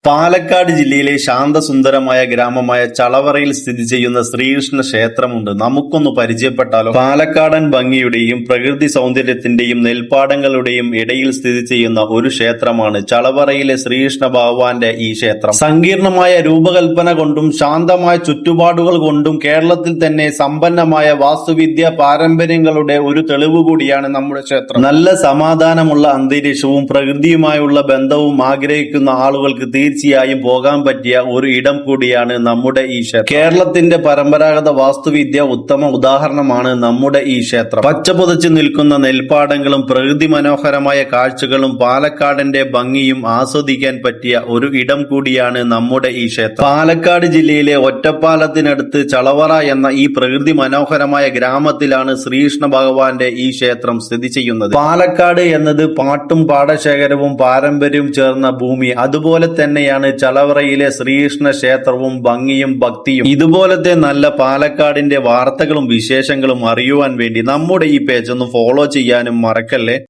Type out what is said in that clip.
പാലക്കാട് ജില്ലയിലെ ശാന്തസുന്ദരമായ ഗ്രാമമായ ചളവറയിൽ സ്ഥിതി ചെയ്യുന്ന ശ്രീകൃഷ്ണ ക്ഷേത്രമുണ്ട്. നമുക്കൊന്ന് പരിചയപ്പെട്ടാലോ? പാലക്കാടൻ ഭംഗിയുടെയും പ്രകൃതി സൗന്ദര്യത്തിന്റെയും നെൽപ്പാടങ്ങളുടെയും ഇടയിൽ സ്ഥിതി ചെയ്യുന്ന ഒരു ക്ഷേത്രമാണ് ചളവറയിലെ ശ്രീകൃഷ്ണ ഭഗവാന്റെ ഈ ക്ഷേത്രം. സങ്കീർണമായ രൂപകൽപ്പന കൊണ്ടും ശാന്തമായ ചുറ്റുപാടുകൾ കൊണ്ടും കേരളത്തിൽ തന്നെ സമ്പന്നമായ വാസ്തുവിദ്യ പാരമ്പര്യങ്ങളുടെ ഒരു തെളിവ് കൂടിയാണ് നമ്മുടെ ക്ഷേത്രം. നല്ല സമാധാനമുള്ള അന്തരീക്ഷവും പ്രകൃതിയുമായുള്ള ബന്ധവും ആഗ്രഹിക്കുന്ന ആളുകൾക്ക് തീർച്ചയായും പോകാൻ പറ്റിയ ഒരു ഇടം കൂടിയാണ് നമ്മുടെ ഈ ക്ഷേത്രം. കേരളത്തിന്റെ പരമ്പരാഗത വാസ്തുവിദ്യ ഉത്തമ ഉദാഹരണമാണ് നമ്മുടെ ഈ ക്ഷേത്രം. പച്ചപുതച്ചു നിൽക്കുന്ന നെൽപ്പാടങ്ങളും പ്രകൃതി മനോഹരമായ കാഴ്ചകളും പാലക്കാടിന്റെ ഭംഗിയും ആസ്വദിക്കാൻ പറ്റിയ ഒരു ഇടം കൂടിയാണ് നമ്മുടെ ഈ ക്ഷേത്രം. പാലക്കാട് ജില്ലയിലെ ഒറ്റപ്പാലത്തിനടുത്ത് ചളവറ എന്ന ഈ പ്രകൃതി മനോഹരമായ ഗ്രാമത്തിലാണ് ശ്രീകൃഷ്ണ ഭഗവാന്റെ ഈ ക്ഷേത്രം സ്ഥിതി ചെയ്യുന്നത്. പാലക്കാട് എന്നത് പാട്ടും പാടശേഖരവും പാരമ്പര്യവും ചേർന്ന ഭൂമി. അതുപോലെ തന്നെയാണ് ചളവറയിലെ ശ്രീകൃഷ്ണ ക്ഷേത്രവും ഭംഗിയും ഭക്തിയും. ഇതുപോലത്തെ നല്ല പാലക്കാടിന്റെ വാർത്തകളും വിശേഷങ്ങളും അറിയുവാൻ വേണ്ടി നമ്മുടെ ഈ പേജ് ഒന്ന് ഫോളോ ചെയ്യാനും മറക്കല്ലേ.